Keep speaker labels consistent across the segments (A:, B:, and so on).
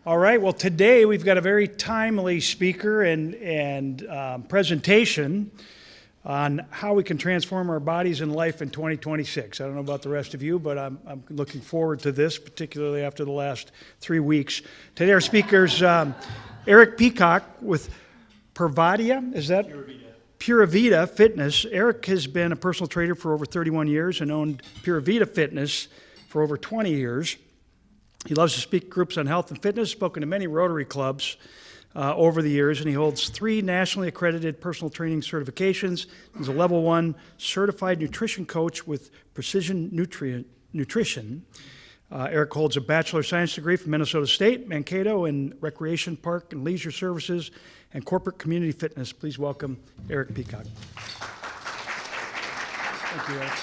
A: All right, well, today we've got a very timely speaker and presentation on how we can transform our bodies and life in 2026. I don't know about the rest of you, but I'm looking forward to this, particularly after the last 3 weeks. Today our speaker's Erik Peacock with Puravida, is that? Puravida Fitness. Erik has been a personal trainer for over 31 years and owned Puravida Fitness for over 20 years. He loves to speak groups on health and fitness, spoken to many Rotary clubs over the years, and he holds 3 nationally accredited personal training certifications. He's a level 1 certified nutrition coach with precision nutrition. Erik holds a Bachelor of Science degree from Minnesota State, Mankato, in Recreation, Park, and Leisure Services and Corporate Community Fitness. Please welcome Erik Peacock. Thank you, Erik.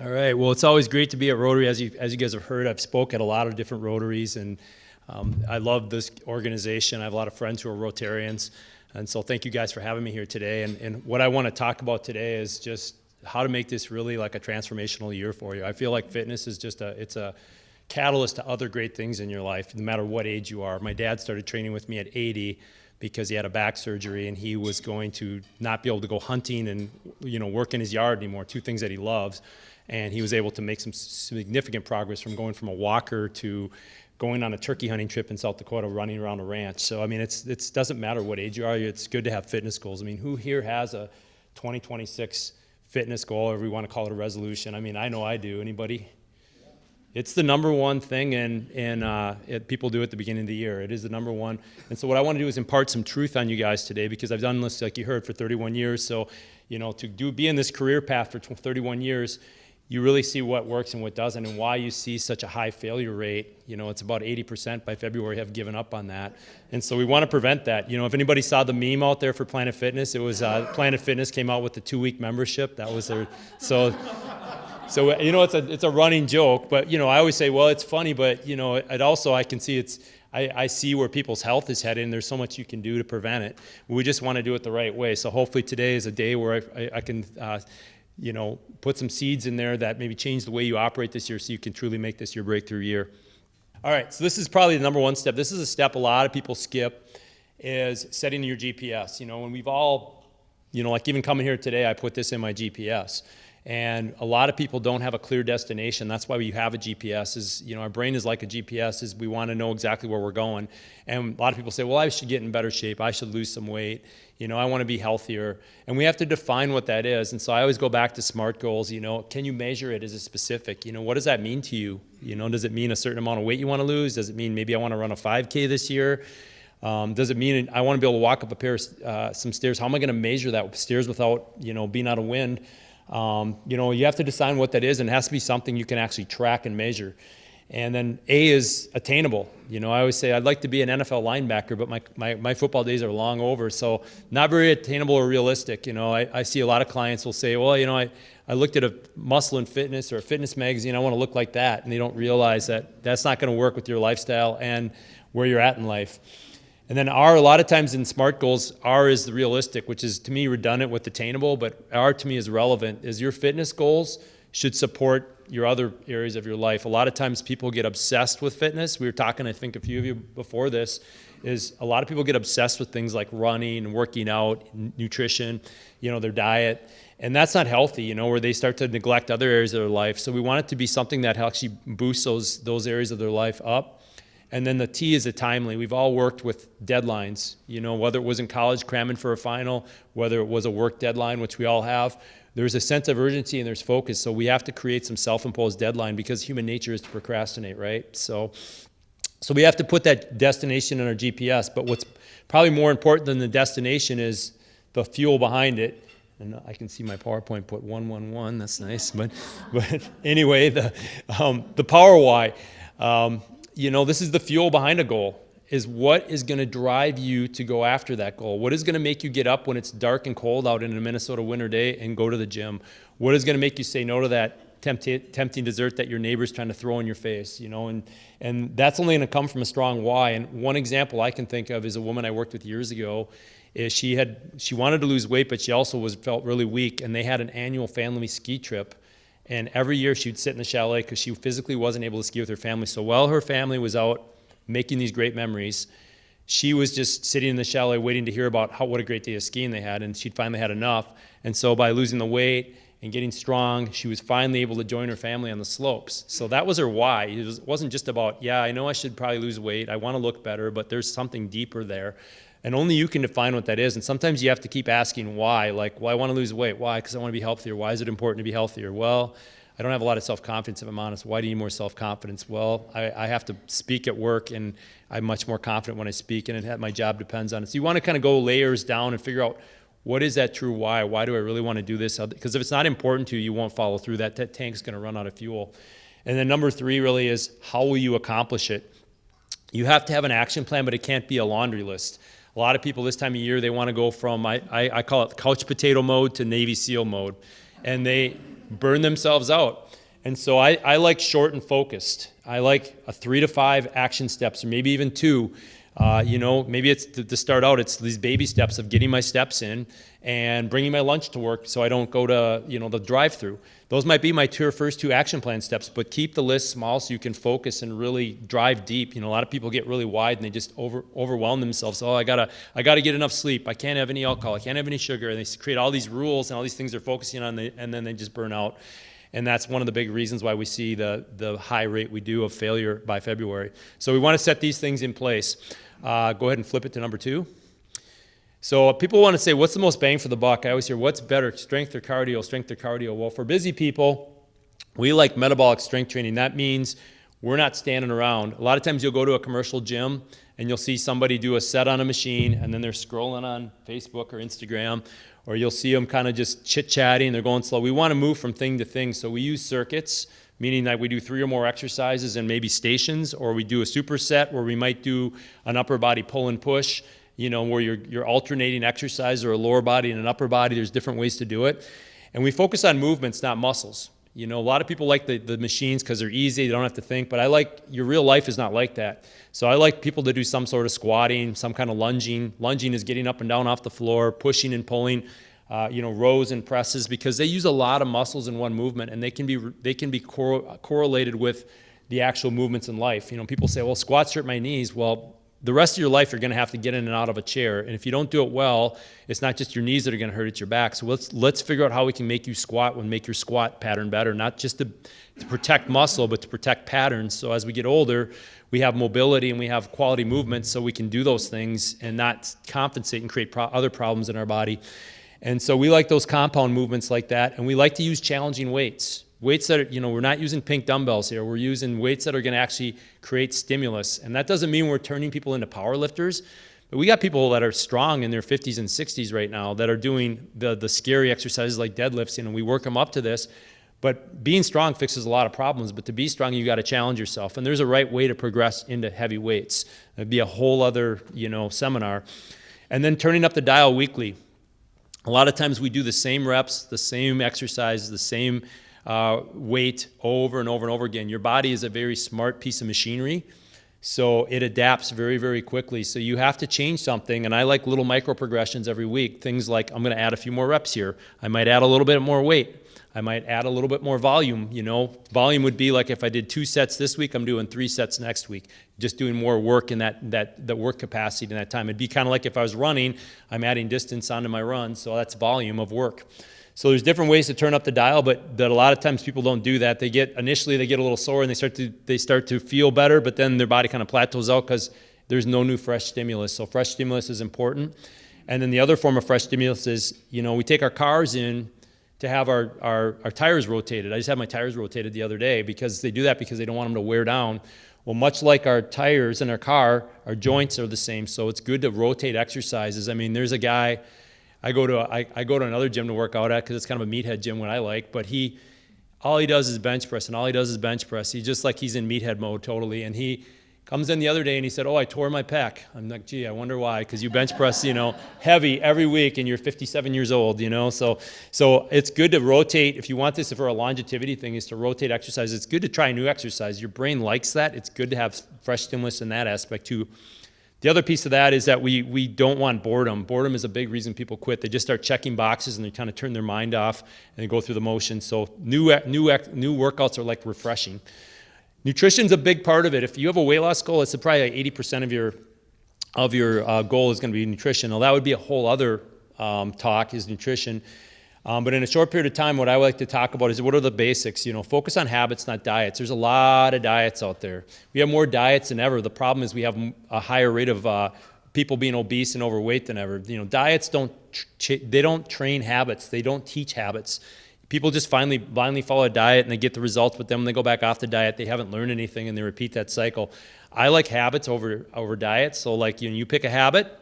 B: All right. Well, it's always great to be at Rotary. As you guys have heard, I've spoke at a lot of different Rotaries, and I love this organization. I have a lot of friends who are Rotarians, and so thank you guys for having me here today. And what I want to talk about today is just how to make this really like a transformational year for you. I feel like fitness is just it's a catalyst to other great things in your life, no matter what age you are. My dad started training with me at 80 because he had a back surgery, and he was going to not be able to go hunting and work in his yard anymore, 2 things that he loves. And he was able to make some significant progress from going from a walker to going on a turkey hunting trip in South Dakota, running around a ranch. So, I mean, it doesn't matter what age you are. It's good to have fitness goals. I mean, who here has a 2026 fitness goal, or we want to call it a resolution? I mean, I know I do. Anybody? It's the number one thing, and people do it at the beginning of the year. It is the number one. And so what I want to do is impart some truth on you guys today, because I've done this, like you heard, for 31 years. So, to be in this career path for 31 years, you really see what works and what doesn't, and why you see such a high failure rate. It's about 80% by February have given up on that. And so we want to prevent that. If anybody saw the meme out there for Planet Fitness, it was Planet Fitness came out with the 2-week membership. That was their, so it's a running joke, but I always say, well, it's funny, but it also, I can see I see where people's health is headed, and there's so much you can do to prevent it. We just want to do it the right way. So hopefully today is a day where I can put some seeds in there that maybe change the way you operate this year, so you can truly make this your breakthrough year. All right, so this is probably the number 1 step. This is a step a lot of people skip, is setting your GPS. When we've all, like even coming here today, I put this in my GPS. And a lot of people don't have a clear destination. That's why we have a GPS. Our brain is like a GPS. Is we want to know exactly where we're going. And a lot of people say, well, I should get in better shape. I should lose some weight. I want to be healthier. And we have to define what that is. And so I always go back to SMART goals. Can you measure it? Is it specific? What does that mean to you? Does it mean a certain amount of weight you want to lose? Does it mean maybe I want to run a 5K this year? Does it mean I want to be able to walk up a pair of some stairs? How am I going to measure that stairs without, being out of wind? You have to decide what that is, and it has to be something you can actually track and measure. And then A is attainable. I always say I'd like to be an NFL linebacker, but my football days are long over, so not very attainable or realistic. I see a lot of clients will say, well, I looked at a Muscle and Fitness or a fitness magazine, I want to look like that, and they don't realize that that's not going to work with your lifestyle and where you're at in life. And then R, a lot of times in SMART goals, R is the realistic, which is to me redundant with attainable, but R to me is relevant, is your fitness goals should support your other areas of your life. A lot of times people get obsessed with fitness. We were talking, I think a few of you before this, is a lot of people get obsessed with things like running and working out, nutrition, their diet. And that's not healthy, where they start to neglect other areas of their life. So we want it to be something that actually boosts those areas of their life up. And then the T is a timely. We've all worked with deadlines, whether it was in college cramming for a final, whether it was a work deadline, which we all have. There's a sense of urgency and there's focus. So we have to create some self-imposed deadline, because human nature is to procrastinate, right? So we have to put that destination in our GPS. But what's probably more important than the destination is the fuel behind it. And I can see my PowerPoint put 111. That's nice. But anyway, the power why. This is the fuel behind a goal, is what is going to drive you to go after that goal. What is going to make you get up when it's dark and cold out in a Minnesota winter day and go to the gym? What is going to make you say no to that tempting dessert that your neighbor's trying to throw in your face? And that's only going to come from a strong why. And one example I can think of is a woman I worked with years ago. Is she wanted to lose weight, but she also felt really weak, and they had an annual family ski trip. And every year she'd sit in the chalet because she physically wasn't able to ski with her family. So while her family was out making these great memories. She was just sitting in the chalet waiting to hear about what a great day of skiing they had, and she'd finally had enough. And so by losing the weight and getting strong, she was finally able to join her family on the slopes. So that was her why. It wasn't just about, yeah, I know I should probably lose weight, I want to look better, but there's something deeper there. And only you can define what that is. And sometimes you have to keep asking why. Like, well, I want to lose weight. Why? Because I want to be healthier. Why is it important to be healthier? Well, I don't have a lot of self-confidence, if I'm honest. Why do you need more self-confidence? Well, I have to speak at work, and I'm much more confident when I speak, and my job depends on it. So you want to kind of go layers down and figure out, what is that true why? Why do I really want to do this? Because if it's not important to you, you won't follow through. That tank's going to run out of fuel. And then number 3 really is, how will you accomplish it? You have to have an action plan, but it can't be a laundry list. A lot of people this time of year, they want to go from, I call it couch potato mode to Navy SEAL mode, and they burn themselves out. And so I like short and focused. I like a 3 to 5 action steps, or maybe even 2. Maybe it's to start out, it's these baby steps of getting my steps in and bringing my lunch to work so I don't go to, the drive-through. Those might be my first 2 action plan steps, but keep the list small so you can focus and really drive deep. A lot of people get really wide and they just overwhelm themselves. Oh, I gotta get enough sleep. I can't have any alcohol. I can't have any sugar. And they create all these rules and all these things they're focusing on, and then they just burn out. And that's one of the big reasons why we see the high rate we do of failure by February. So we want to set these things in place. Go ahead and flip it to number 2. So people want to say, what's the most bang for the buck? I always hear, what's better, strength or cardio, strength or cardio? Well, for busy people, we like metabolic strength training. That means we're not standing around. A lot of times you'll go to a commercial gym and you'll see somebody do a set on a machine and then they're scrolling on Facebook or Instagram, or you'll see them kind of just chit-chatting, they're going slow. We want to move from thing to thing, so we use circuits, meaning that we do 3 or more exercises and maybe stations, or we do a superset where we might do an upper body pull and push, where you're alternating exercise, or a lower body and an upper body. There's different ways to do it. And we focus on movements, not muscles. A lot of people like the machines because they're easy, they don't have to think, but your real life is not like that. So I like people to do some sort of squatting, some kind of lunging. Lunging is getting up and down off the floor, pushing and pulling, rows and presses, because they use a lot of muscles in one movement, and they can be correlated with the actual movements in life. People say, well, squats hurt my knees. Well, the rest of your life you're going to have to get in and out of a chair, and if you don't do it well, it's not just your knees that are going to hurt, it's your back. So let's figure out how we can make you squat and make your squat pattern better, not just to protect muscle, but to protect patterns. So as we get older, we have mobility and we have quality movements, so we can do those things and not compensate and create other problems in our body. And so we like those compound movements like that, and we like to use challenging weights. Weights that are, we're not using pink dumbbells here. We're using weights that are going to actually create stimulus. And that doesn't mean we're turning people into power lifters, but we got people that are strong in their 50s and 60s right now that are doing the scary exercises like deadlifts, and we work them up to this. But being strong fixes a lot of problems, but to be strong, you got to challenge yourself. And there's a right way to progress into heavy weights. That'd be a whole other, seminar. And then turning up the dial weekly. A lot of times we do the same reps, the same exercises, the same weight over and over and over again. Your body is a very smart piece of machinery, so it adapts very, very quickly. So you have to change something, and I like little micro progressions every week. Things like, I'm going to add a few more reps here. I might add a little bit more weight. I might add a little bit more volume. Volume would be like if I did 2 sets this week, I'm doing 3 sets next week. Just doing more work in that work capacity in that time. It'd be kind of like if I was running, I'm adding distance onto my run, so that's volume of work. So there's different ways to turn up the dial, but that a lot of times people don't do that. Initially they get a little sore and they start to feel better, but then their body kind of plateaus out because there's no new fresh stimulus. So fresh stimulus is important. And then the other form of fresh stimulus is, we take our cars in to have our tires rotated. I just had my tires rotated the other day because they do that because they don't want them to wear down. Well, much like our tires in our car, our joints are the same. So it's good to rotate exercises. I mean, there's a guy, I go to another gym to work out at because it's kind of a meathead gym, what I like, but all he does is bench press, and all he does is bench press. He's just like he's in meathead mode totally, and he comes in the other day and he said, I tore my pec. I'm like, gee, I wonder why, because you bench press, heavy every week and you're 57 years old, So it's good to rotate. If you want this for a longevity thing, is to rotate exercise. It's good to try a new exercise. Your brain likes that. It's good to have fresh stimulus in that aspect too. The other piece of that is that we don't want boredom. Boredom is a big reason people quit. They just start checking boxes and they kind of turn their mind off and they go through the motions. So new workouts are like refreshing. nutrition's a big part of it. If you have a weight loss goal, it's probably like 80% of your goal is going to be nutrition. Now that would be a whole other talk, is nutrition. But in a short period of time, what I like to talk about is what are the basics. Focus on habits, not diets. There's a lot of diets out there. We have more diets than ever. The problem is we have a higher rate of people being obese and overweight than ever. Diets they don't train habits. They don't teach habits. People just blindly follow a diet and they get the results, but then when they go back off the diet, they haven't learned anything and they repeat that cycle. I like habits over diets. So like you pick a habit.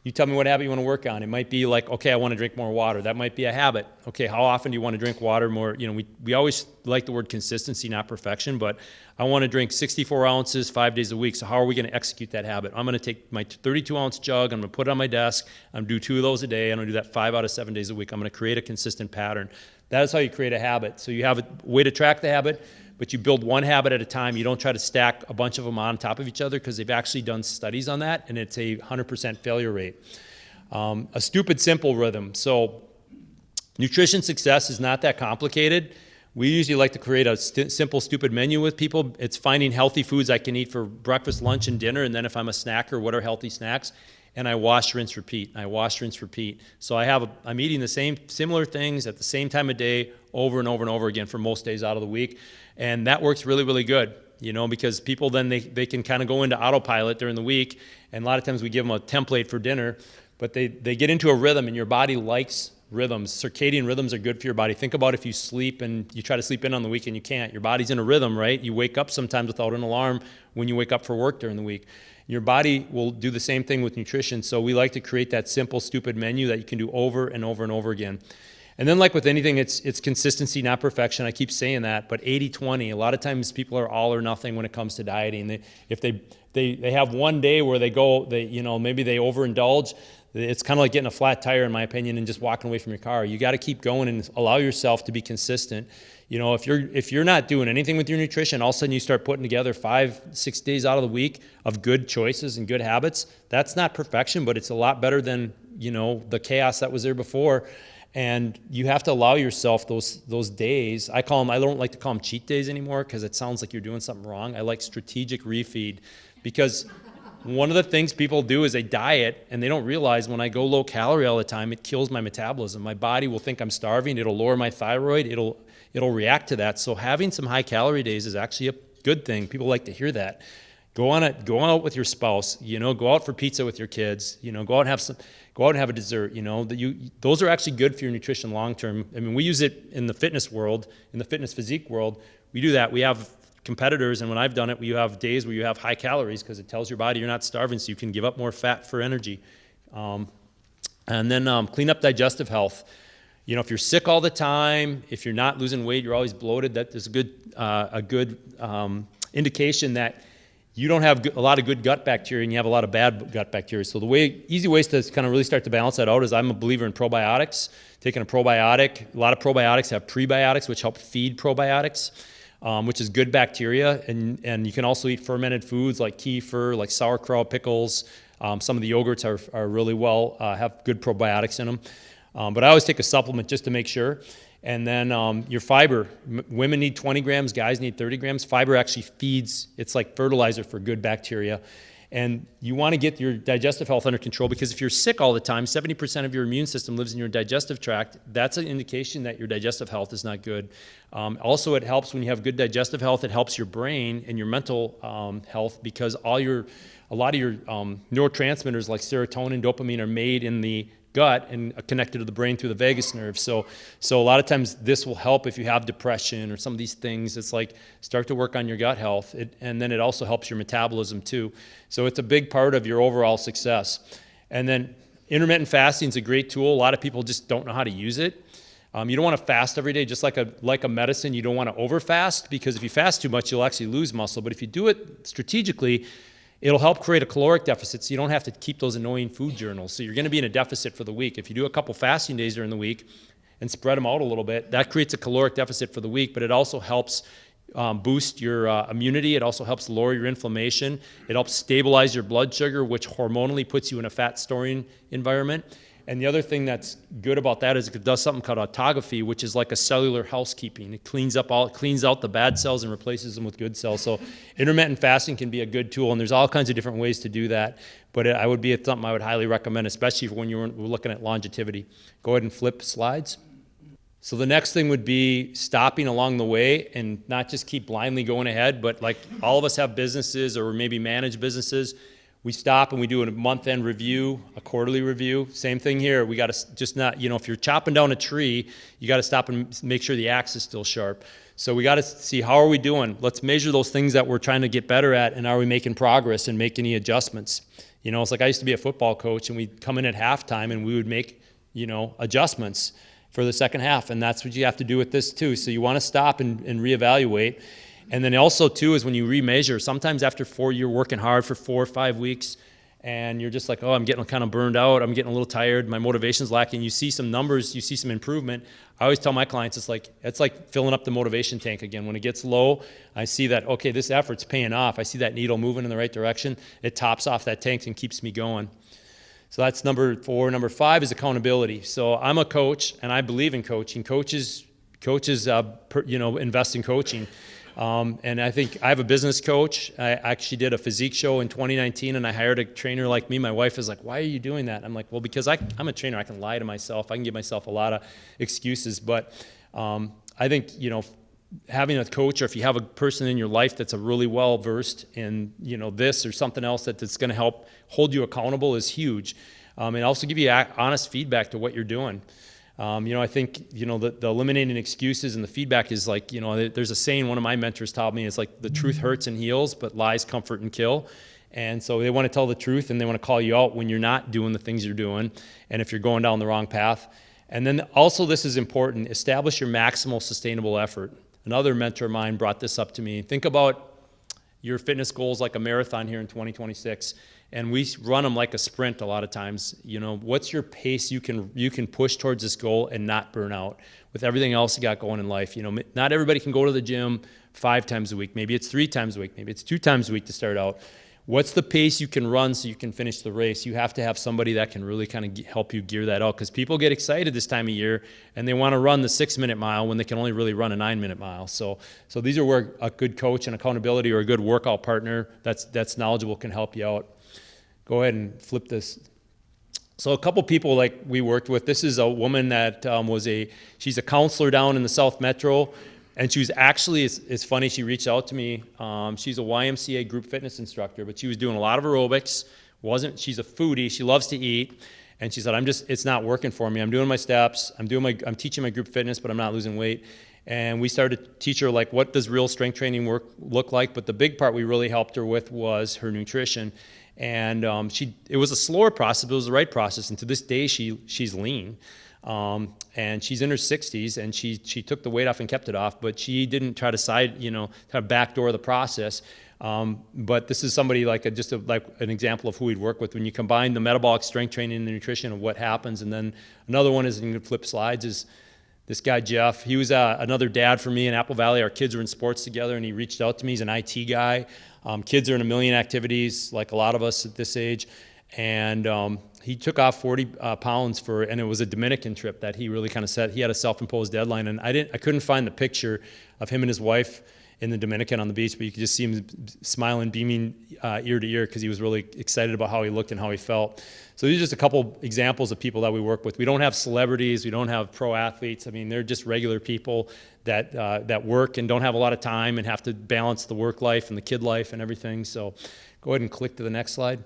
B: You tell me what habit you want to work on. It might be like, okay, I want to drink more water. That might be a habit. Okay, how often do you want to drink water more? We always like the word consistency, not perfection, but I want to drink 64 ounces 5 days a week. So how are we going to execute that habit? I'm going to take my 32-ounce jug. I'm going to put it on my desk. I'm going to do 2 of those a day. I'm going to do that 5 out of 7 days a week. I'm going to create a consistent pattern. That is how you create a habit. So you have a way to track the habit, but you build one habit at a time. You don't try to stack a bunch of them on top of each other, because they've actually done studies on that, and it's a 100% failure rate. A stupid, simple rhythm. So nutrition success is not that complicated. We usually like to create a simple, stupid menu with people. It's finding healthy foods I can eat for breakfast, lunch, and dinner, and then if I'm a snacker, what are healthy snacks? And I wash, rinse, repeat. I wash, rinse, repeat. So I'm eating the similar things at the same time of day over and over and over again for most days out of the week. And that works really, really good, because people then they can kind of go into autopilot during the week. And a lot of times we give them a template for dinner, but they get into a rhythm, and your body likes rhythms. Circadian rhythms are good for your body. Think about if you sleep and you try to sleep in on the weekend, you can't. Your body's in a rhythm, right? You wake up sometimes without an alarm when you wake up for work during the week. Your body will do the same thing with nutrition. So we like to create that simple, stupid menu that you can do over and over and over again. And then like with anything, it's consistency, not perfection. I keep saying that, but 80-20. A lot of times people are all or nothing when it comes to dieting. If they have one day where maybe they overindulge, it's kind of like getting a flat tire, in my opinion, and just walking away from your car. You got to keep going and allow yourself to be consistent. If you're not doing anything with your nutrition, all of a sudden you start putting together 5-6 days out of the week of good choices and good habits. That's not perfection, but it's a lot better than the chaos that was there before. And you have to allow yourself those days. I don't like to call them cheat days anymore, because it sounds like you're doing something wrong. I like strategic refeed, because one of the things people do is they diet, and they don't realize when I go low calorie all the time, it kills my metabolism. My body will think I'm starving. It'll lower my thyroid. It'll react to that. So having some high calorie days is actually a good thing. People like to hear that. Go out with your spouse. Go out for pizza with your kids. Go out and have a dessert. Those are actually good for your nutrition long term. I mean, we use it in the fitness world, in the fitness physique world. We do that. We have competitors, and when I've done it, you have days where you have high calories, because it tells your body you're not starving, so you can give up more fat for energy. And then clean up digestive health. If you're sick all the time, if you're not losing weight, you're always bloated, that is a good indication that you don't have a lot of good gut bacteria and you have a lot of bad gut bacteria. So easy ways to kind of really start to balance that out is, I'm a believer in probiotics. Taking a probiotic, a lot of probiotics have prebiotics, which help feed probiotics, which is good bacteria. And you can also eat fermented foods like kefir, like sauerkraut, pickles. Some of the yogurts are really have good probiotics in them. But I always take a supplement just to make sure. And then your fiber. Women need 20 grams, guys need 30 grams. Fiber actually feeds, it's like fertilizer for good bacteria. And you want to get your digestive health under control, because if you're sick all the time, 70% of your immune system lives in your digestive tract. That's an indication that your digestive health is not good. Also, it helps when you have good digestive health. It helps your brain and your mental health, because a lot of your neurotransmitters like serotonin, dopamine are made in the gut and connected to the brain through the vagus nerve. So a lot of times this will help if you have depression or some of these things. It's like, start to work on your gut health. And then it also helps your metabolism too. So it's a big part of your overall success. And then intermittent fasting is a great tool. A lot of people just don't know how to use it. You don't want to fast every day, just like a medicine. You don't want to overfast, because if you fast too much, you'll actually lose muscle. But if you do it strategically, it'll help create a caloric deficit, so you don't have to keep those annoying food journals. So you're going to be in a deficit for the week. If you do a couple fasting days during the week and spread them out a little bit, that creates a caloric deficit for the week, but it also helps boost your immunity. It also helps lower your inflammation. It helps stabilize your blood sugar, which hormonally puts you in a fat storing environment. And the other thing that's good about that is it does something called autophagy, which is like a cellular housekeeping. It cleans out the bad cells and replaces them with good cells. So intermittent fasting can be a good tool, and there's all kinds of different ways to do that. But I would be something I would highly recommend, especially when you're looking at longevity. Go ahead and flip slides. So the next thing would be stopping along the way and not just keep blindly going ahead, but like all of us have businesses or maybe manage businesses. We stop and we do a month-end review, a quarterly review. Same thing here. We got to just not, if you're chopping down a tree, you got to stop and make sure the axe is still sharp. So we got to see, how are we doing? Let's measure those things that we're trying to get better at, and are we making progress and make any adjustments? It's like I used to be a football coach, and we'd come in at halftime and we would make, adjustments for the second half, and that's what you have to do with this too. So you want to stop and reevaluate. And then also too is when you remeasure, sometimes after you're working hard for 4 or 5 weeks and you're just like, oh, I'm getting kind of burned out, I'm getting a little tired, my motivation's lacking. You see some numbers, you see some improvement. I always tell my clients it's like filling up the motivation tank again. When it gets low, I see that, okay, this effort's paying off. I see that needle moving in the right direction. It tops off that tank and keeps me going. So that's number 4. Number 5 is accountability. So I'm a coach and I believe in coaching. Coaches invest in coaching. And I think I have a business coach. I actually did a physique show in 2019, and I hired a trainer like me. My wife is like, why are you doing that? I'm like, well, because I'm a trainer. I can lie to myself. I can give myself a lot of excuses. But I think, having a coach, or if you have a person in your life that's a really well-versed in, this or something else that's going to help hold you accountable is huge. And also give you honest feedback to what you're doing. I think, the eliminating excuses and the feedback is like, there's a saying one of my mentors taught me, it's like the truth hurts and heals, but lies comfort and kill. And so they want to tell the truth and they want to call you out when you're not doing the things you're doing and if you're going down the wrong path. And then also this is important, establish your maximal sustainable effort. Another mentor of mine brought this up to me. Think about your fitness goals like a marathon here in 2026. And we run them like a sprint a lot of times. What's your pace you can push towards this goal and not burn out with everything else you got going in life? Not everybody can go to the gym 5 times a week. Maybe it's 3 times a week. Maybe it's 2 times a week to start out. What's the pace you can run so you can finish the race? You have to have somebody that can really kind of help you gear that out, because people get excited this time of year and they want to run the 6-minute mile when they can only really run a 9-minute mile. So these are where a good coach and accountability or a good workout partner that's knowledgeable can help you out. Go ahead and flip this. So a couple people like we worked with. This is a woman that she's a counselor down in the South Metro, and she was actually, it's funny, she reached out to me. She's a YMCA group fitness instructor, but she was doing a lot of aerobics. She's a foodie. She loves to eat, and she said, it's not working for me. I'm doing my steps. I'm teaching my group fitness, but I'm not losing weight. And we started to teach her like, what does real strength training look like? But the big part we really helped her with was her nutrition. And it was a slower process, but it was the right process. And to this day, she's lean. And she's in her 60s, and she took the weight off and kept it off, but she didn't try to kind of backdoor the process. But this is somebody like an example of who we'd work with. When you combine the metabolic strength training and the nutrition of what happens, and then another one is, you can flip slides, is this guy, Jeff. He was another dad for me in Apple Valley. Our kids were in sports together, and he reached out to me. He's an IT guy. Kids are in a million activities, like a lot of us at this age. And he took off 40 pounds and it was a Dominican trip that he really kind of set. He had a self-imposed deadline, and I couldn't find the picture of him and his wife in the Dominican on the beach, but you could just see him smiling, beaming ear to ear, because he was really excited about how he looked and how he felt. So these are just a couple examples of people that we work with. We don't have celebrities, we don't have pro athletes. I mean, they're just regular people that work and don't have a lot of time and have to balance the work life and the kid life and everything. So go ahead and click to the next slide.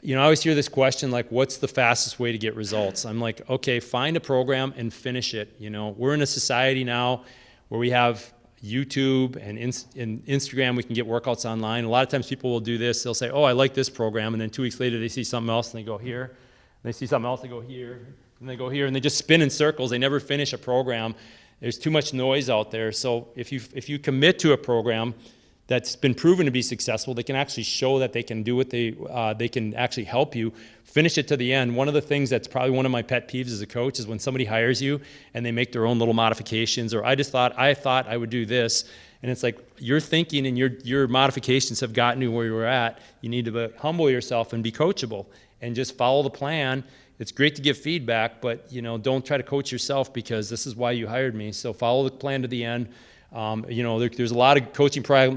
B: I always hear this question, like, what's the fastest way to get results? I'm like, okay, find a program and finish it. We're in a society now where we have YouTube and Instagram. We can get workouts online. A lot of times people will do this. They'll say, oh, I like this program. And then 2 weeks later, they see something else and they go here. And they see something else, they go here. And they go here. And they just spin in circles. They never finish a program. There's too much noise out there. So if you commit to a program that's been proven to be successful, they can actually show that they can do what they can actually help you finish it to the end. One of the things that's probably one of my pet peeves as a coach is when somebody hires you and they make their own little modifications, or I thought I would do this, and it's like your thinking and your modifications have gotten you where you were at. You need to humble yourself and be coachable and just follow the plan. it's great to give feedback, but don't try to coach yourself, because this is why you hired me. So follow the plan to the end. There's a lot of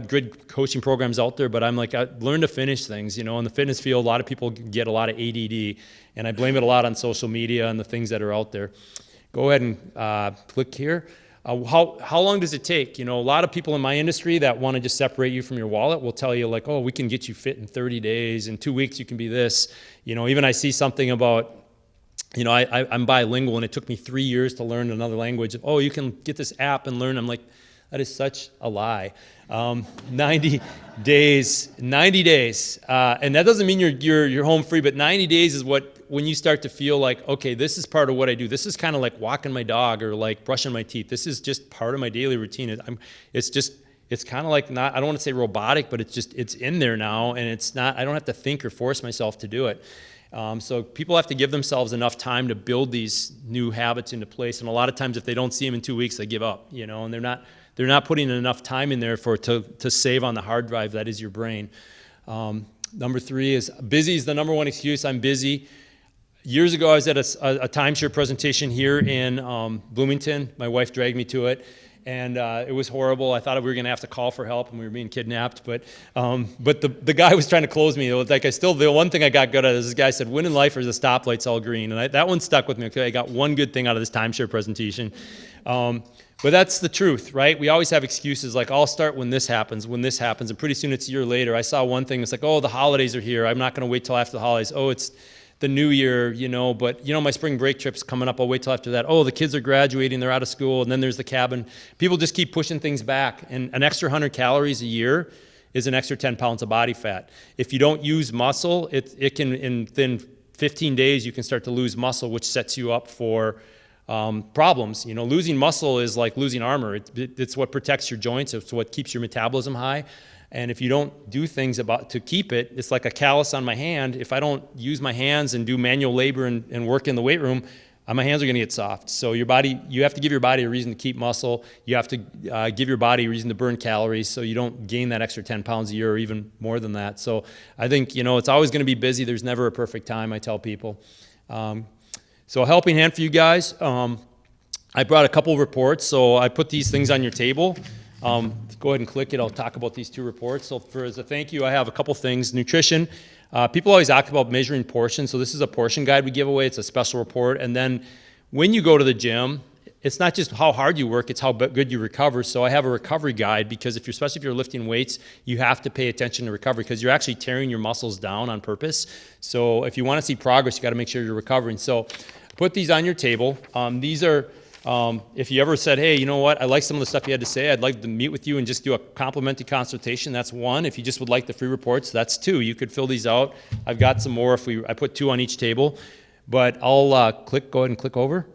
B: good coaching programs out there, but I'm like, I learn to finish things. In the fitness field, a lot of people get a lot of ADD, and I blame it a lot on social media and the things that are out there. Go ahead and click here. How long does it take? A lot of people in my industry that want to just separate you from your wallet will tell you, like, oh, we can get you fit in 30 days. In 2 weeks, you can be this. Even I see something about, I'm bilingual, and it took me 3 years to learn another language. Oh, you can get this app and learn. I'm like, that is such a lie. 90 days, and that doesn't mean you're home free, but 90 days is when you start to feel like, okay, this is part of what I do. This is kind of like walking my dog or like brushing my teeth. This is just part of my daily routine. It's kind of like, not, I don't want to say robotic, but it's in there now, and I don't have to think or force myself to do it. So people have to give themselves enough time to build these new habits into place. And a lot of times, if they don't see them in 2 weeks, they give up, and they're not putting enough time in there to save on the hard drive that is your brain. Number 3 is busy is the number one excuse. I'm busy. Years ago, I was at a timeshare presentation here in Bloomington. My wife dragged me to it, and it was horrible. I thought we were going to have to call for help, and we were being kidnapped. But the guy was trying to close me. It was like the one thing I got good at is this guy said, "Win in life are the stoplights all green," and that one stuck with me. Okay, I got one good thing out of this timeshare presentation. But that's the truth, right? We always have excuses like, I'll start when this happens, and pretty soon it's a year later. I saw one thing, it's like, oh, the holidays are here. I'm not going to wait till after the holidays. Oh, it's the new year, but my spring break trip's coming up. I'll wait till after that. Oh, the kids are graduating, they're out of school, and then there's the cabin. People just keep pushing things back, and an extra 100 calories a year is an extra 10 pounds of body fat. If you don't use muscle, it can, within 15 days, you can start to lose muscle, which sets you up for problems. Losing muscle is like losing armor. It's what protects your joints. It's what keeps your metabolism high. And if you don't do things to keep it, it's like a callus on my hand. If I don't use my hands and do manual labor and work in the weight room, my hands are going to get soft. So you have to give your body a reason to keep muscle. You have to give your body a reason to burn calories, so you don't gain that extra 10 pounds a year or even more than that. So I think, it's always going to be busy. There's never a perfect time, I tell people. So a helping hand for you guys. I brought a couple reports, so I put these things on your table. Go ahead and click it. I'll talk about these 2 reports. So as a thank you, I have a couple things. Nutrition. People always ask about measuring portions. So this is a portion guide we give away. It's a special report. And then when you go to the gym, it's not just how hard you work, it's how good you recover. So I have a recovery guide, because especially if you're lifting weights, you have to pay attention to recovery, because you're actually tearing your muscles down on purpose. So if you want to see progress, you got to make sure you're recovering. So put these on your table. These are, if you ever said, hey, you know what, I like some of the stuff you had to say, I'd like to meet with you and just do a complimentary consultation, that's 1. If you just would like the free reports, that's 2. You could fill these out. I've got some more I put 2 on each table. But I'll go ahead and click over.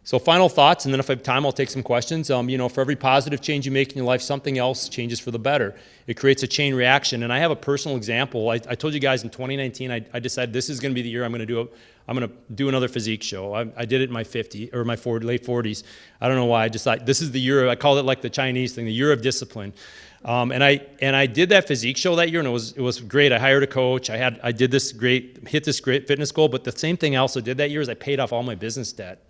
B: So final thoughts, and then if I have time, I'll take some questions. For every positive change you make in your life, something else changes for the better. It creates a chain reaction. And I have a personal example. I told you guys in 2019, I decided this is going to be the year I'm going to do another physique show. I did it in my late 40s. I don't know why. I just thought this is the year. I called it like the Chinese thing, the year of discipline. And I did that physique show that year, and it was great. I hired a coach. hit this great fitness goal. But the same thing I also did that year is I paid off all my business debt.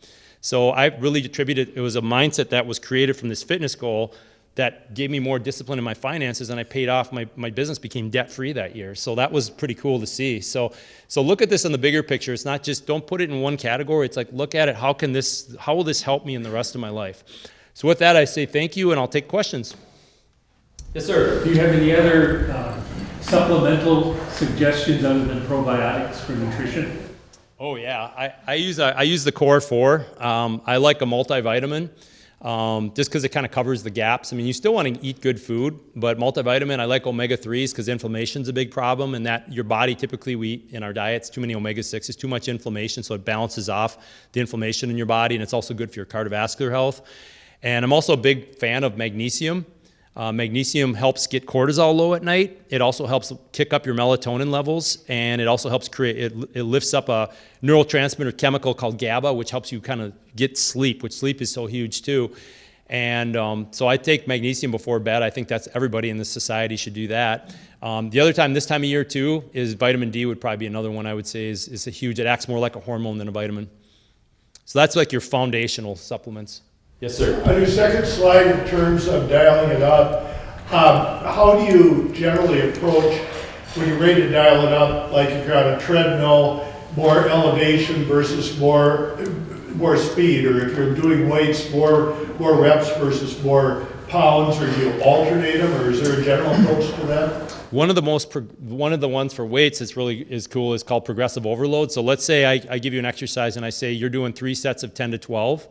B: So I really attributed, it was a mindset that was created from this fitness goal that gave me more discipline in my finances, and I paid off, my business became debt-free that year. So that was pretty cool to see. So look at this in the bigger picture. It's not just, don't put it in one category. It's like, look at it, how will this help me in the rest of my life? So with that, I say thank you, and I'll take questions. Yes, sir.
C: Do you have any other supplemental suggestions other than probiotics for nutrition?
B: Oh yeah, I use the Core 4. I like a multivitamin, just because it kind of covers the gaps. I mean, you still want to eat good food, but multivitamin, I like omega-3s because inflammation's a big problem, and that your body typically, we eat in our diets too many omega-6s, too much inflammation, so it balances off the inflammation in your body, and it's also good for your cardiovascular health. And I'm also a big fan of magnesium. Magnesium helps get cortisol low at night. It also helps kick up your melatonin levels, and it also helps it lifts up a neurotransmitter chemical called GABA, which helps you kind of get sleep, which sleep is so huge too. And so I take magnesium before bed. I think that's everybody in this society should do that. This time of year too, is vitamin D would probably be another one I would say is a huge, it acts more like a hormone than a vitamin. So that's like your foundational supplements. Yes, sir.
D: On your second slide, in terms of dialing it up, how do you generally approach when you're ready to dial it up, like if you're on a treadmill, more elevation versus more speed, or if you're doing weights, more reps versus more pounds, or do you alternate them, or is there a general approach to that?
B: One of the ones for weights that's really is cool is called progressive overload. So let's say I give you an exercise and I say you're doing 3 sets of 10 to 12.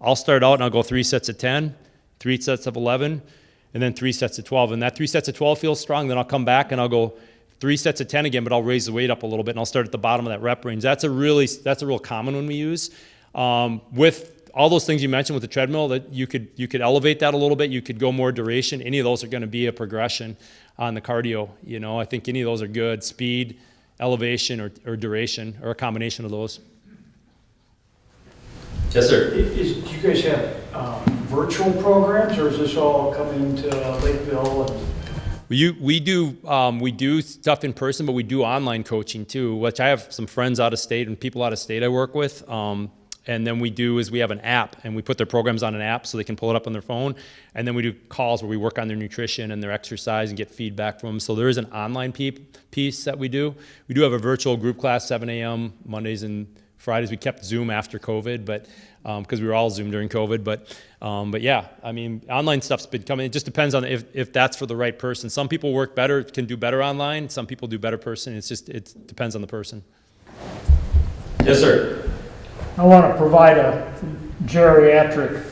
B: I'll start out and I'll go 3 sets of 10, 3 sets of 11, and then 3 sets of 12. And that 3 sets of 12 feels strong. Then I'll come back and I'll go 3 sets of 10 again, but I'll raise the weight up a little bit and I'll start at the bottom of that rep range. That's a real common one we use. With all those things you mentioned with the treadmill, that you could elevate that a little bit. You could go more duration. Any of those are going to be a progression on the cardio. I think any of those are good. Speed, elevation, or duration, or a combination of those. Yes, sir.
E: Do you guys have virtual programs, or is this all coming to Lakeville?
B: We do stuff in person, but we do online coaching too, which I have some friends out of state and people out of state I work with. And then we have an app, and we put their programs on an app so they can pull it up on their phone. And then we do calls where we work on their nutrition and their exercise and get feedback from them. So there is an online piece that we do. We do have a virtual group class, 7 a.m. Mondays and Fridays. We kept Zoom after COVID, but because we were all Zoom during COVID. But yeah, I mean, online stuff's been coming. It just depends on if that's for the right person. Some people work better, can do better online. Some people do better person. It depends on the person. Yes, sir.
E: I want to provide a geriatric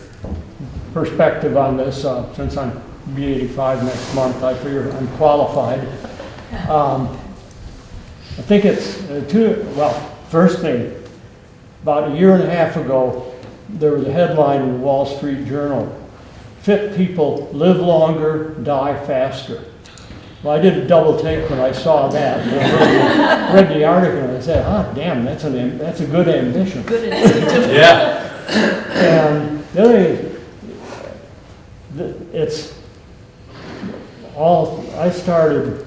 E: perspective on this. Since I'm be 85 next month, I figure I'm qualified. I think it's first thing, about a year and a half ago, there was a headline in the Wall Street Journal: fit people live longer, die faster. Well, I did a double take when I saw that. I read the article and I said, damn, that's a good ambition.
F: Good incentive.
B: Yeah.
E: And the other thing, it's all, I started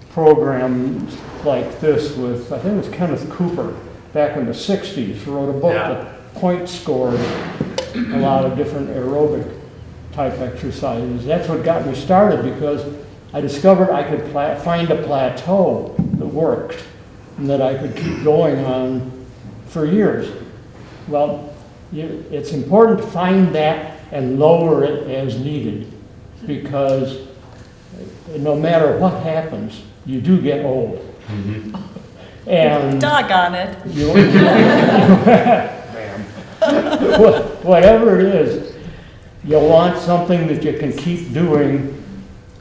E: programs like this with, I think it was Kenneth Cooper back in the 60s, wrote a book that point scored a lot of different aerobic type exercises. That's what got me started, because I discovered I could find a plateau that worked and that I could keep going on for years. Well, it's important to find that and lower it as needed, because no matter what happens, you do get old. Mm-hmm. And
F: doggone it.
E: Whatever it is, you want something that you can keep doing,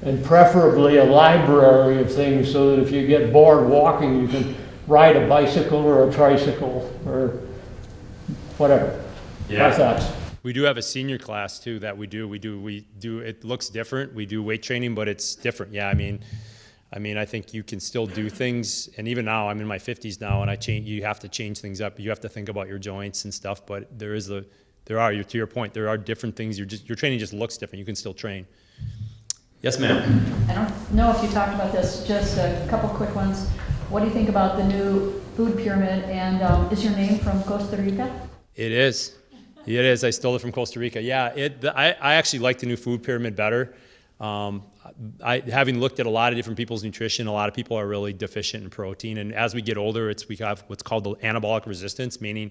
E: and preferably a library of things, so that if you get bored walking, you can ride a bicycle or a tricycle or whatever.
B: Yeah.
E: My thoughts.
B: We do have a senior class too that we do. It looks different. We do weight training, but it's different. Yeah, I mean, I think you can still do things, and even now, I'm in my 50s now, and you have to change things up. You have to think about your joints and stuff, but to your point, there are different things. Your training just looks different. You can still train. Yes, ma'am.
F: I don't know if you talked about this, just a couple quick ones. What do you think about the new food pyramid, and is your name from Costa Rica?
B: It is. It is. I stole it from Costa Rica. Yeah, I actually like the new food pyramid better. Having looked at a lot of different people's nutrition, a lot of people are really deficient in protein, and as we get older, we have what's called the anabolic resistance, meaning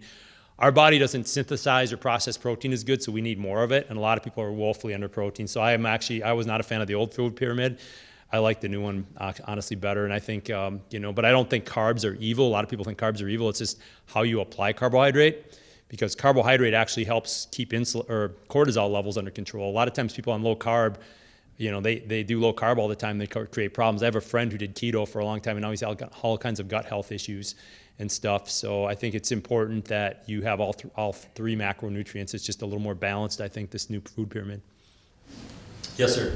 B: our body doesn't synthesize or process protein as good, so we need more of it, and a lot of people are woefully under protein. So I was not a fan of the old food pyramid. I like the new one honestly better, and I think but I don't think carbs are evil. A lot of people think carbs are evil. It's just how you apply carbohydrate, because carbohydrate actually helps keep insulin or cortisol levels under control. A lot of times people on low carb, they do low carb all the time. They create problems. I have a friend who did keto for a long time, and now he's got all kinds of gut health issues and stuff. So I think it's important that you have all three macronutrients. It's just a little more balanced, I think, this new food pyramid. Yes, sir.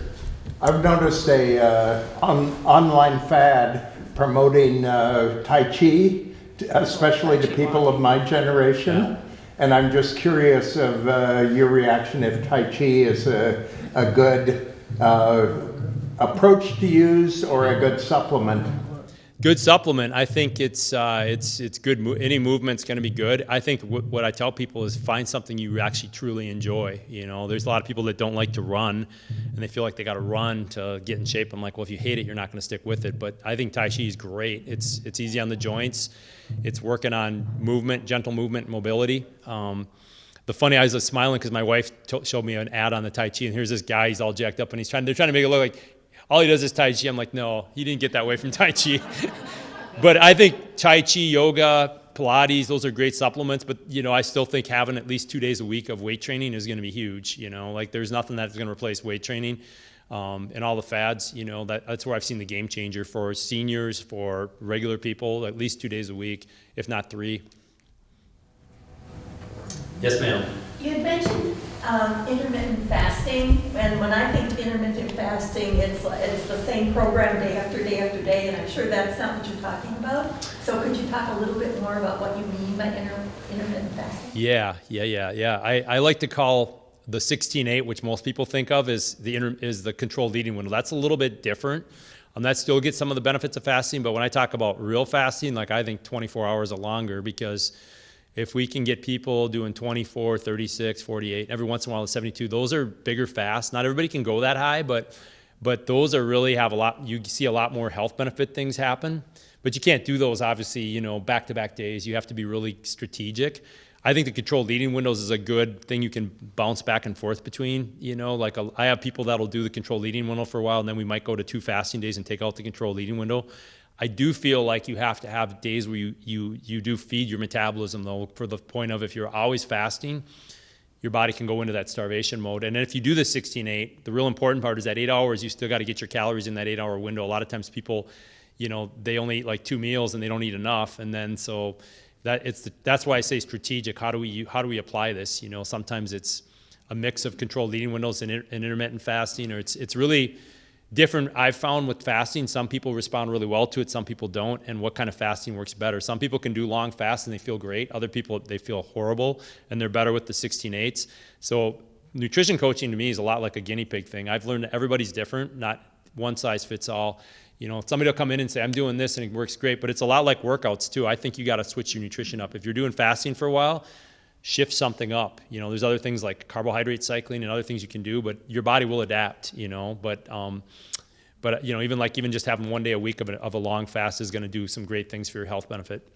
G: I've noticed a online fad promoting Tai Chi, especially to people of my generation. And I'm just curious of your reaction if Tai Chi is a good approach to use or a good supplement.
B: Good supplement. I think it's good. Any movement's going to be good. I think what I tell people is find something you actually truly enjoy. You know, there's a lot of people that don't like to run, and they feel like they got to run to get in shape. I'm like, well, if you hate it, you're not going to stick with it. But I think Tai Chi is great. It's easy on the joints. It's working on movement, gentle movement, and mobility. The funny, I was smiling because my wife showed me an ad on the Tai Chi, and here's this guy. He's all jacked up, and they're trying to make it look like all he does is Tai Chi. I'm like, no, he didn't get that way from Tai Chi. But I think Tai Chi, yoga, Pilates, those are great supplements. But, you know, I still think having at least 2 days a week of weight training is going to be huge. You know, like there's nothing that's going to replace weight training and all the fads. You know, that's where I've seen the game changer for seniors, for regular people, at least 2 days a week, if not 3. Yes, ma'am.
H: You had mentioned intermittent fasting, and when I think of intermittent fasting, it's the same program day after day after day, and I'm sure that's not what you're talking about. So could you talk a little bit more about what you mean by intermittent fasting?
B: Yeah. I like to call the 16-8, which most people think of, is the controlled eating window. That's a little bit different. That still gets some of the benefits of fasting, but when I talk about real fasting, like I think 24 hours or longer, because if we can get people doing 24, 36, 48, every once in a while 72, those are bigger fasts. Not everybody can go that high, but those are really have a lot, you see a lot more health benefit things happen. But you can't do those, obviously, you know, back-to-back days. You have to be really strategic. I think the controlled eating windows is a good thing you can bounce back and forth between. You know, like I have people that'll do the controlled eating window for a while, and then we might go to 2 fasting days and take out the controlled eating window. I do feel like you have to have days where you do feed your metabolism, though, for the point of if you're always fasting, your body can go into that starvation mode. And then if you do the 16-8, the real important part is that 8 hours, you still got to get your calories in that 8-hour window. A lot of times people, you know, they only eat like 2 meals and they don't eat enough. And then so that's why I say strategic. How do we apply this? You know, sometimes it's a mix of controlled eating windows and intermittent fasting, or it's really different. I've found with fasting, some people respond really well to it, some people don't, and what kind of fasting works better. Some people can do long fasts and they feel great. Other people, they feel horrible, and they're better with the 16-8s. So nutrition coaching to me is a lot like a guinea pig thing. I've learned that everybody's different, not one size fits all. You know, somebody will come in and say, I'm doing this and it works great, but it's a lot like workouts too. I think you got to switch your nutrition up. If you're doing fasting for a while, shift something up. You know, there's other things like carbohydrate cycling and other things you can do, but your body will adapt, you know. But you know, even just having 1 day a week of a long fast is going to do some great things for your health benefit.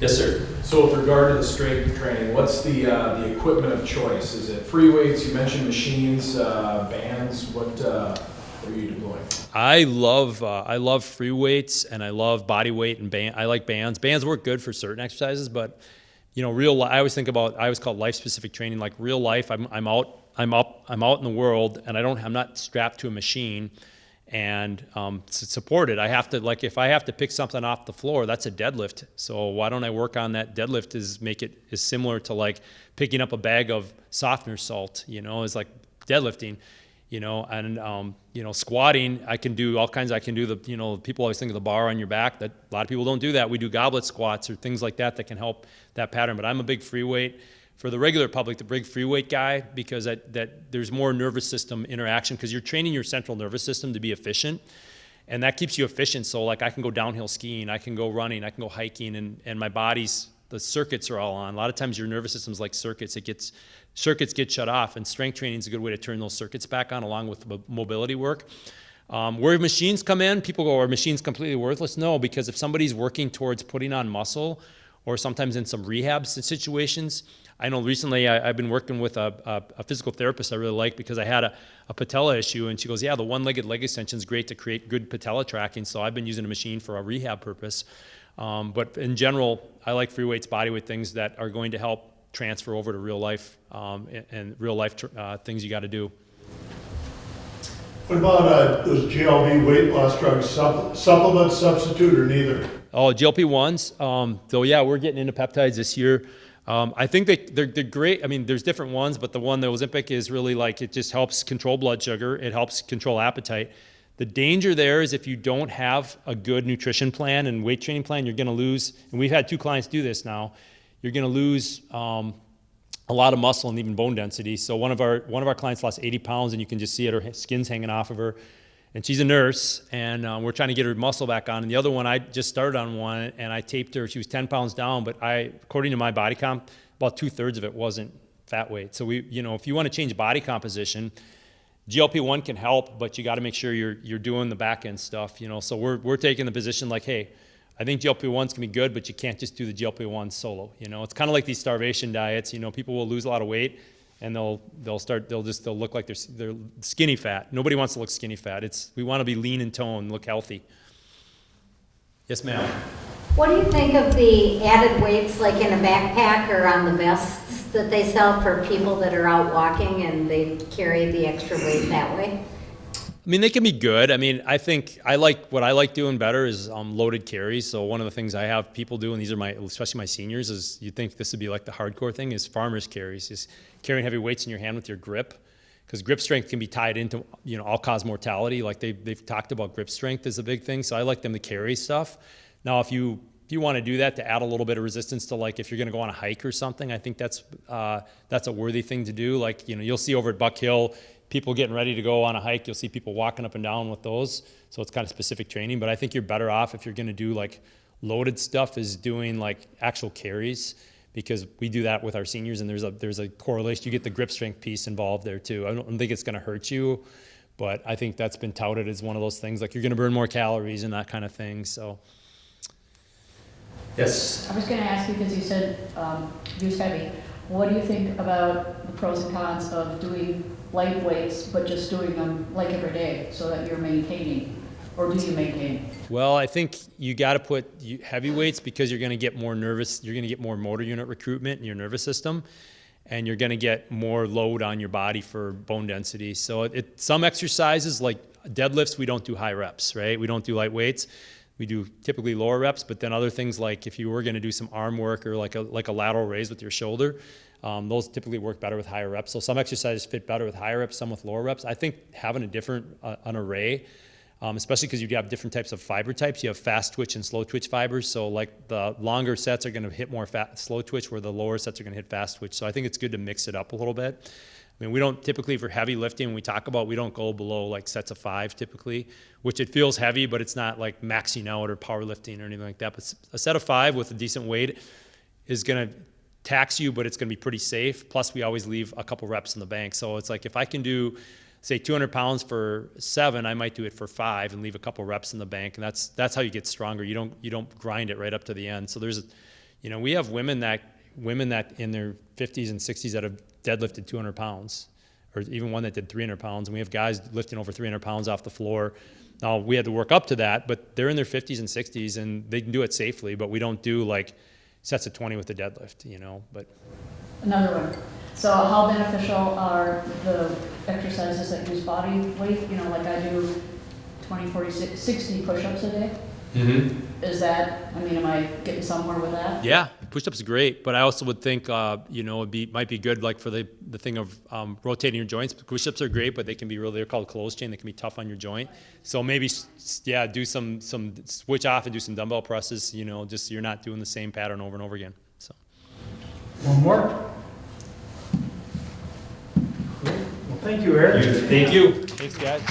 B: Yes, sir.
I: So with regard to the strength training, what's the equipment of choice? Is it free weights? You mentioned machines, bands. What are you deploying?
B: I love free weights, and I love body weight and band. I like bands. Bands work good for certain exercises, but you know, I always call it life specific training. Like real life, I'm out in the world, and I'm not strapped to a machine and supported. I have to, like, if I have to pick something off the floor, that's a deadlift. So why don't I work on that deadlift? Make it similar to like picking up a bag of softener salt. You know, is like deadlifting. You know, and you know, squatting, I can do all kinds. I can do people always think of the bar on your back. That a lot of people don't do that. We do goblet squats or things like that can help that pattern. But I'm a big free weight. For the regular public, the big free weight guy, because that there's more nervous system interaction, because you're training your central nervous system to be efficient, and that keeps you efficient. So like I can go downhill skiing, I can go running, I can go hiking, and my the circuits are all on. A lot of times your nervous system's like circuits. Circuits get shut off, and strength training is a good way to turn those circuits back on, along with mobility work. Where machines come in, people go, are machines completely worthless? No, because if somebody's working towards putting on muscle, or sometimes in some rehab situations. I know recently I've been working with a physical therapist I really like, because I had a patella issue, and she goes, yeah, the one-legged leg extension is great to create good patella tracking, so I've been using a machine for a rehab purpose. But in general, I like free weights, body weight, things that are going to help transfer over to real life and real life things you got to do.
D: What about those GLP weight loss drugs, supplement, substitute, or neither?
B: Oh, GLP-1s. So yeah, we're getting into peptides this year. I think they're great. I mean, there's different ones, but the Ozempic is really like, it just helps control blood sugar. It helps control appetite. The danger there is if you don't have a good nutrition plan and weight training plan, you're going to lose, and we've had 2 clients do this now, you're going to lose a lot of muscle and even bone density. So one of our clients lost 80 pounds, and you can just see it, her skin's hanging off of her. And she's a nurse, and we're trying to get her muscle back on. And the other one, I just started on one, and I taped her. She was 10 pounds down, but according to my body comp, about 2/3 of it wasn't fat weight. So if you want to change body composition, GLP-1 can help, but you got to make sure you're doing the back end stuff. So we're taking the position like, hey, I think GLP-1s can be good, but you can't just do the GLP-1 solo. It's kind of like these starvation diets. People will lose a lot of weight, and they'll look like they're skinny fat. Nobody wants to look skinny fat. We want to be lean and toned, look healthy. Yes, ma'am.
J: What do you think of the added weights, like in a backpack or on the vests that they sell for people that are out walking and they carry the extra weight that way?
B: I mean, they can be good. I mean, I think what I like doing better is loaded carries. So one of the things I have people do, and these are especially my seniors, is you think this would be like the hardcore thing, is farmer's carries, is carrying heavy weights in your hand with your grip. Because grip strength can be tied into, all-cause mortality. Like they've talked about grip strength as a big thing. So I like them to carry stuff. Now, if you want to do that to add a little bit of resistance to, like, if you're going to go on a hike or something, I think that's a worthy thing to do. Like, you'll see over at Buck Hill, people getting ready to go on a hike. You'll see people walking up and down with those. So it's kind of specific training. But I think you're better off if you're going to do like loaded stuff is doing like actual carries, because we do that with our seniors, and there's a correlation. You get the grip strength piece involved there too. I don't think it's going to hurt you, but I think that's been touted as one of those things, like you're going to burn more calories and that kind of thing. So. Yes.
F: I was going to ask you, because you said use heavy. What do you think about the pros and cons of doing light weights, but just doing them like every day so that you're maintaining? Or do you maintain?
B: Well, I think you got to put heavy weights because you're going to get more nervous. You're going to get more motor unit recruitment in your nervous system, and you're going to get more load on your body for bone density. So some exercises like deadlifts, we don't do high reps, right? We don't do light weights. We do typically lower reps, but then other things like if you were going to do some arm work or like a lateral raise with your shoulder, those typically work better with higher reps. So some exercises fit better with higher reps, some with lower reps. I think having an array, especially because you have different types of fiber types. You have fast twitch and slow twitch fibers. So like the longer sets are going to hit more slow twitch, where the lower sets are going to hit fast twitch. So I think it's good to mix it up a little bit. I mean, we don't typically, for heavy lifting, when we talk about, we don't go below like sets of 5 typically, which it feels heavy, but it's not like maxing out or powerlifting or anything like that. But a set of 5 with a decent weight is going to tax you, but it's going to be pretty safe. Plus, we always leave a couple reps in the bank. So it's like if I can do, say, 200 pounds for 7, I might do it for 5 and leave a couple reps in the bank. And that's how you get stronger. You don't grind it right up to the end. So there's, we have women that in their 50s and 60s that have deadlifted 200 pounds, or even one that did 300 pounds. And we have guys lifting over 300 pounds off the floor. Now, we had to work up to that, but they're in their 50s and 60s, and they can do it safely, but we don't do like sets of 20 with the deadlift, but.
F: Another one. So how beneficial are the exercises that use body weight? Like I do 20, 40, 60 push-ups a day. Mm-hmm. Is that, am I getting somewhere with that? Yeah,
B: push-ups are great, but I also would think, might be good like for the thing of rotating your joints. Push-ups are great, but they can be they're called closed chain. They can be tough on your joint. So maybe, do some switch off and do some dumbbell presses, just so you're not doing the same pattern over and over again. So.
A: One more? Well, thank you, Erik.
B: Thank you. Thanks, guys.